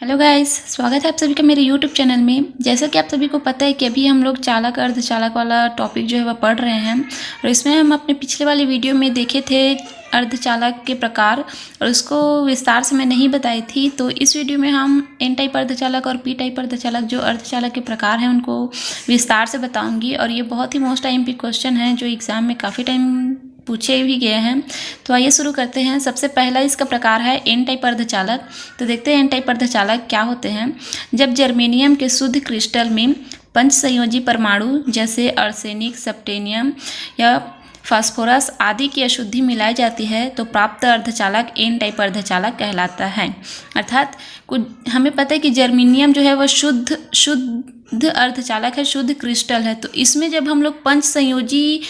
Hello guys, स्वागत है आप सभी का मेरे यूट्यूब चैनल में। जैसा कि आप सभी को पता है कि अभी हम लोग चालक अर्धचालक वाला टॉपिक जो है वह पढ़ रहे हैं और इसमें हम अपने पिछले वाले वीडियो में देखे थे अर्धचालक के प्रकार और उसको विस्तार से मैं नहीं बताई थी। तो इस वीडियो में हम एन टाइप अर्धचालक और पी टाइप अर्धचालक जो अर्धचालक के प्रकार हैं उनको विस्तार से बताऊँगी। और ये बहुत ही मोस्ट IMP क्वेश्चन है जो एग्ज़ाम में काफ़ी टाइम पूछे भी गए हैं। तो आइए शुरू करते हैं। सबसे पहला इसका प्रकार है एन टाइप अर्धचालक। तो देखते हैं एन टाइप अर्धचालक क्या होते हैं। जब जर्मेनियम के शुद्ध क्रिस्टल में पंच संयोजी परमाणु जैसे आर्सेनिक, सेप्टेनियम या फास्फोरस आदि की अशुद्धि मिलाई जाती है तो प्राप्त अर्धचालक एन टाइप अर्धचालक कहलाता है। अर्थात कुछ हमें पता है कि जर्मेनियम जो है वह शुद्ध अर्धचालक है, शुद्ध क्रिस्टल है। तो इसमें जब हम लोग पंच संयोजी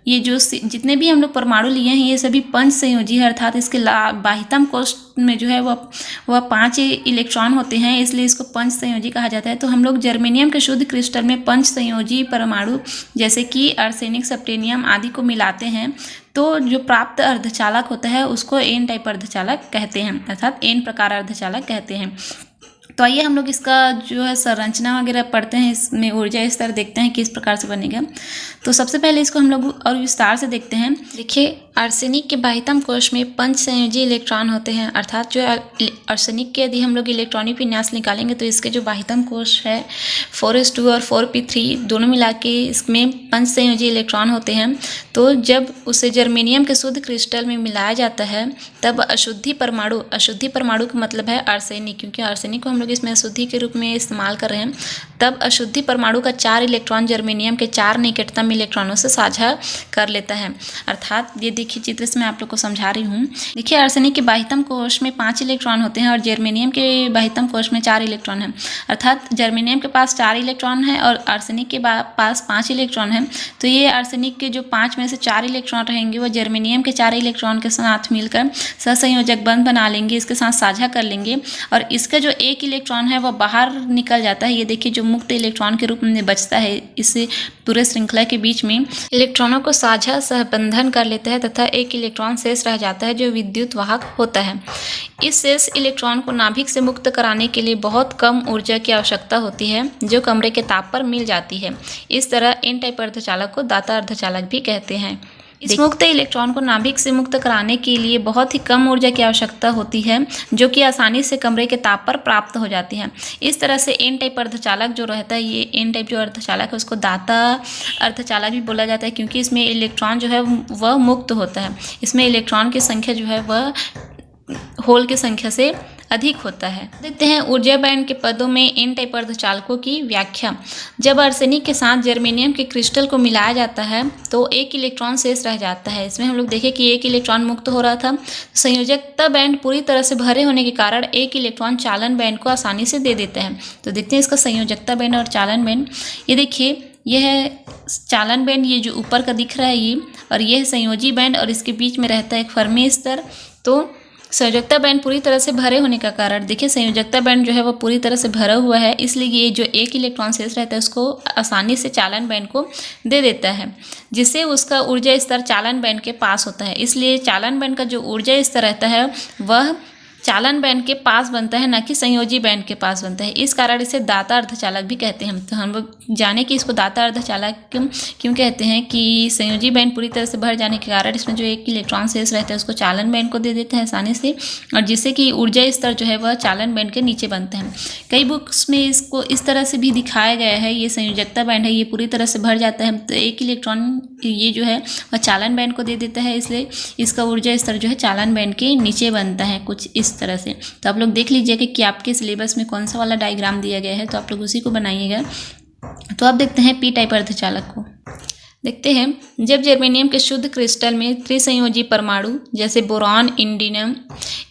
ये जो जितने भी हम लोग परमाणु लिए हैं ये सभी पंच संयोजी है, अर्थात इसके बाह्यतम कोश में जो है वह 5 इलेक्ट्रॉन होते हैं, इसलिए इसको पंच संयोजी कहा जाता है। तो हम लोग जर्मेनियम के शुद्ध क्रिस्टल में पंच संयोजी परमाणु जैसे कि आर्सेनिक, सेप्टेनियम आदि को मिलाते हैं तो जो प्राप्त अर्धचालक होता है उसको एन टाइप अर्धचालक कहते हैं, अर्थात एन प्रकार अर्धचालक कहते हैं। तो आइए हम लोग इसका जो है संरचना वगैरह पढ़ते हैं, इसमें ऊर्जा स्तर देखते हैं किस प्रकार से बनेगा। तो सबसे पहले इसको हम लोग और विस्तार से देखते हैं। देखिए, आर्सेनिक के बाह्यतम कोश में पंच संयोजी इलेक्ट्रॉन होते हैं, अर्थात जो आर्सेनिक के यदि हम लोग इलेक्ट्रॉनिक विन्यास निकालेंगे तो इसके जो बाह्यतम कोश है 4s2 और 4p3 दोनों मिला के इसमें पंच संयोजी इलेक्ट्रॉन होते हैं। तो जब उसे जर्मेनियम के शुद्ध क्रिस्टल में मिलाया जाता है तब अशुद्धि परमाणु का मतलब है आर्सेनिक, क्योंकि आर्सेनिक को हम लोग इसमें अशुद्धि के रूप में इस्तेमाल कर रहे हैं। तब अशुद्धि परमाणु का 4 इलेक्ट्रॉन जर्मेनियम के 4 निकटतम इलेक्ट्रॉनों से साझा कर लेता है। अर्थात ये देखिए चित्र से मैं आप लोग को समझा रही हूँ। देखिए, आर्सेनिक के बाह्यतम कोश में 5 इलेक्ट्रॉन होते हैं और जर्मेनियम के बाह्यतम कोश में 4 इलेक्ट्रॉन हैं। अर्थात जर्मेनियम के पास 4 इलेक्ट्रॉन है और आर्सेनिक के पास 5 इलेक्ट्रॉन है। तो ये आर्सेनिक के जो 5 में से 4 इलेक्ट्रॉन रहेंगे वो जर्मेनियम के 4 इलेक्ट्रॉन के साथ मिलकर सहसंयोजक बंध बना लेंगे, इसके साथ साझा कर लेंगे और इसका जो एक इलेक्ट्रॉन है वह बाहर निकल जाता है। ये देखिए जो मुक्त इलेक्ट्रॉन के रूप में बचता है, इस पूरे श्रृंखला के बीच में इलेक्ट्रॉनों को साझा सहबंधन कर लेता है तथा एक इलेक्ट्रॉन शेष रह जाता है जो विद्युत वाहक होता है। इस शेष इलेक्ट्रॉन को नाभिक से मुक्त कराने के लिए बहुत कम ऊर्जा की आवश्यकता होती है जो कमरे के ताप पर मिल जाती है। इस तरह एन टाइप अर्धचालक को दाता अर्धचालक भी कहते हैं। इस मुक्त इलेक्ट्रॉन को नाभिक से मुक्त कराने के लिए बहुत ही कम ऊर्जा की आवश्यकता होती है जो कि आसानी से कमरे के ताप पर प्राप्त हो जाती है। इस तरह से एन टाइप अर्धचालक जो रहता है, ये एन टाइप जो अर्धचालक है उसको दाता अर्धचालक भी बोला जाता है, क्योंकि इसमें इलेक्ट्रॉन जो है वह मुक्त होता है। इसमें इलेक्ट्रॉन की संख्या जो है वह होल की संख्या से अधिक होता है। देखते हैं ऊर्जा बैंड के पदों में एन टाइप अर्धचालकों की व्याख्या। जब आर्सेनिक के साथ जर्मेनियम के क्रिस्टल को मिलाया जाता है तो एक इलेक्ट्रॉन शेष रह जाता है। इसमें हम लोग देखें कि एक इलेक्ट्रॉन मुक्त हो रहा था। संयोजकता बैंड पूरी तरह से भरे होने के कारण एक इलेक्ट्रॉन चालन बैंड को आसानी से दे देता है। तो देखते हैं इसका संयोजकता बैंड और चालन बैंड। ये देखिए, यह है चालन बैंड, ये जो ऊपर का दिख रहा है ये, और यह है संयोजी बैंड और इसके बीच में रहता है एक फर्मी स्तर। तो संयोजकता बैंड पूरी तरह से भरे होने का कारण, देखिए संयोजकता बैंड जो है वो पूरी तरह से भरा हुआ है, इसलिए ये जो एक इलेक्ट्रॉन शेष रहता है उसको आसानी से चालन बैंड को दे देता है, जिससे उसका ऊर्जा स्तर चालन बैंड के पास होता है। इसलिए चालन बैंड का जो ऊर्जा स्तर रहता है वह चालन बैंड के पास बनता है, न कि संयोजी बैंड के पास बनता है। इस कारण इसे दाता अर्धचालक भी कहते हैं। तो हम लोग जाने कि इसको दाता अर्धचालक क्यों कहते हैं कि संयोजी बैंड पूरी तरह से भर जाने के कारण इसमें जो एक इलेक्ट्रॉन शेष रहता है उसको चालन बैंड को दे देते हैं आसानी से, और जिससे कि ऊर्जा स्तर जो है वह चालन बैंड के नीचे बनता है। कई बुक्स में इसको इस तरह से भी दिखाया गया है, ये संयोजकता बैंड है, ये पूरी तरह से भर जाता है तो एक इलेक्ट्रॉन ये जो है वह चालन बैंड को दे देता है, इसलिए इसका ऊर्जा स्तर जो है चालन बैंड के नीचे बनता है कुछ इस तरह से। तो आप लोग देख लीजिएगा कि आपके सिलेबस में कौन सा वाला डायग्राम दिया गया है, तो आप लोग उसी को बनाइएगा। तो अब देखते हैं पी टाइप अर्धचालक को। देखते हैं, जब जर्मेनियम के शुद्ध क्रिस्टल में त्रिसंयोजी परमाणु जैसे बोरॉन, इंडियम,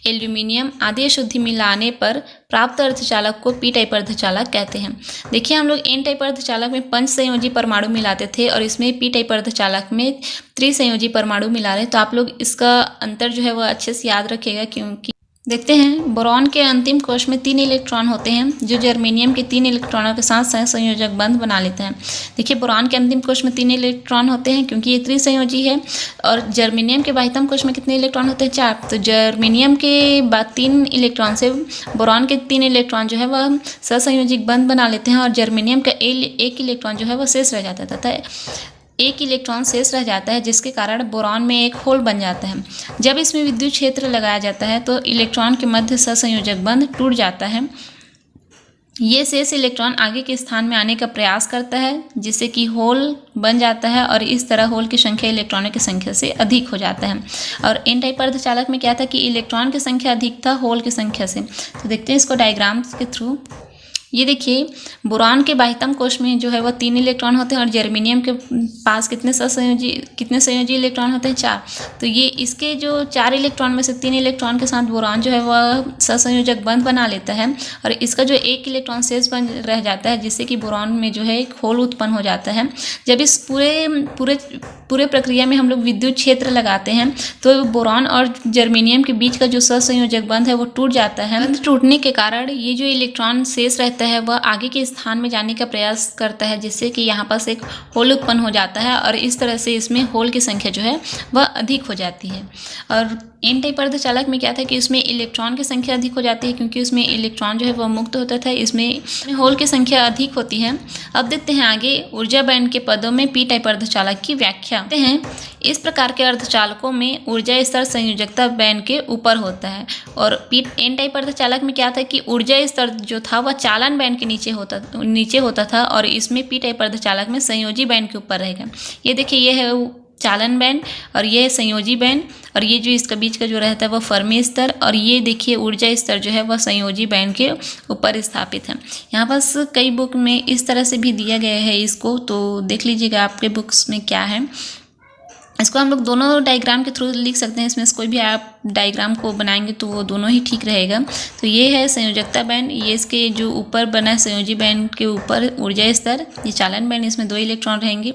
एल्यूमिनियम आदि अशुद्धि मिलाने पर प्राप्त अर्धचालक को पी टाइप अर्धचालक कहते हैं। देखिए, हम लोग एन टाइप अर्धचालक में पंच संयोजी परमाणु मिलाते थे और इसमें पी टाइप अर्धचालक में त्रिसंयोजी परमाणु मिला रहे हैं। तो आप लोग इसका अंतर जो है वह अच्छे से याद रखिएगा, क्योंकि देखते हैं बोरॉन के अंतिम कोश में 3 इलेक्ट्रॉन होते हैं जो जर्मेनियम के 3 इलेक्ट्रॉनों के साथ सहसंयोजक बंध बना लेते हैं। देखिए बोरॉन के अंतिम कोश में 3 इलेक्ट्रॉन होते हैं क्योंकि ये त्रिसंयोजी है। और जर्मेनियम के बाह्यतम कोश में कितने इलेक्ट्रॉन होते हैं? 4। तो जर्मेनियम के बाद 3 इलेक्ट्रॉन से बोरॉन के 3 इलेक्ट्रॉन जो है वह सहसंयोजक बंध बना लेते हैं और जर्मेनियम का एक इलेक्ट्रॉन जो है वह शेष रह जाता है तथा एक इलेक्ट्रॉन शेष रह जाता है जिसके कारण बोरॉन में एक होल बन जाता है। जब इसमें विद्युत क्षेत्र लगाया जाता है तो इलेक्ट्रॉन के मध्य सहसंयोजक बंध टूट जाता है। ये शेष इलेक्ट्रॉन आगे के स्थान में आने का प्रयास करता है जिससे कि होल बन जाता है और इस तरह होल की संख्या इलेक्ट्रॉनों की संख्या से अधिक हो जाता है। और एन टाइप अर्धचालक में क्या था कि इलेक्ट्रॉन की संख्या अधिक था होल की संख्या से। तो देखते हैं इसको डायग्राम्स के थ्रू। ये देखिए बोरॉन के बाह्यतम कोश में जो है वह 3 इलेक्ट्रॉन होते हैं और जर्मेनियम के पास कितने संयोजी इलेक्ट्रॉन होते हैं? 4। तो ये इसके जो 4 इलेक्ट्रॉन में से 3 इलेक्ट्रॉन के साथ बोरॉन जो है वह सहसंयोजक बंध बना लेता है और इसका जो एक इलेक्ट्रॉन शेष बन रह जाता है जिससे कि बोरॉन में जो है एक होल उत्पन्न हो जाता है। जब इस पूरे प्रक्रिया में हम लोग विद्युत क्षेत्र लगाते हैं तो बोरॉन और जर्मेनियम के बीच का जो सहसंयोजक बंध है वो टूट जाता है। बंध टूटने के कारण ये जो इलेक्ट्रॉन शेष रहता है वह आगे के स्थान में जाने का प्रयास करता है जिससे कि यहाँ पास एक होल उत्पन्न हो जाता है और इस तरह से इसमें होल की संख्या जो है वह अधिक हो जाती है। और एन टाइप अर्धचालक में क्या था कि उसमें इलेक्ट्रॉन की संख्या अधिक हो जाती है क्योंकि उसमें इलेक्ट्रॉन जो है वह मुक्त होता था, इसमें होल की संख्या अधिक होती है। अब देखते हैं आगे ऊर्जा बैंड के पदों में पी टाइप अर्धचालक की व्याख्या देखते हैं। इस प्रकार के अर्धचालकों में ऊर्जा स्तर संयोजकता बैंड के ऊपर होता है और एन टाइप अर्धचालक में क्या था कि ऊर्जा स्तर जो था वह चालन बैंड के नीचे होता था और इसमें पी टाइप अर्धचालक में संयोजी बैंड के ऊपर रहेगा। ये देखिए ये है चालन बैंड और ये है संयोजी बैंड और ये जो इसका बीच का जो रहता है वह फर्मी स्तर और ये देखिए ऊर्जा स्तर जो है वह संयोजी बैंड के ऊपर स्थापित है। यहाँ पास कई बुक में इस तरह से भी दिया गया है इसको, तो देख लीजिएगा आपके बुक्स में क्या है। इसको हम लोग दोनों डायग्राम के थ्रू लिख सकते हैं, इसमें से कोई भी आप डायग्राम को बनाएंगे तो वो दोनों ही ठीक रहेगा। तो ये है संयोजकता बैंड, ये इसके जो ऊपर बना है संयोजी बैंड के ऊपर ऊर्जा स्तर, ये चालन बैंड, इसमें 2 इलेक्ट्रॉन रहेंगे।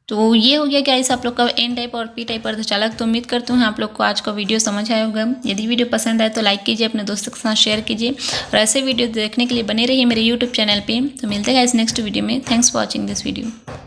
तो ये हो गया गाइस आप लोग का एन टाइप और पी टाइप अर्धचालक। तो उम्मीद करती हूँ आप लोग को आज का वीडियो समझ आया होगा। यदि वीडियो पसंद आए तो लाइक कीजिए, अपने दोस्तों के साथ शेयर कीजिए और ऐसे वीडियो देखने के लिए बने रहिए मेरे यूट्यूब चैनल पे। तो मिलते हैं गाइस नेक्स्ट वीडियो में। Thanks for watching this video.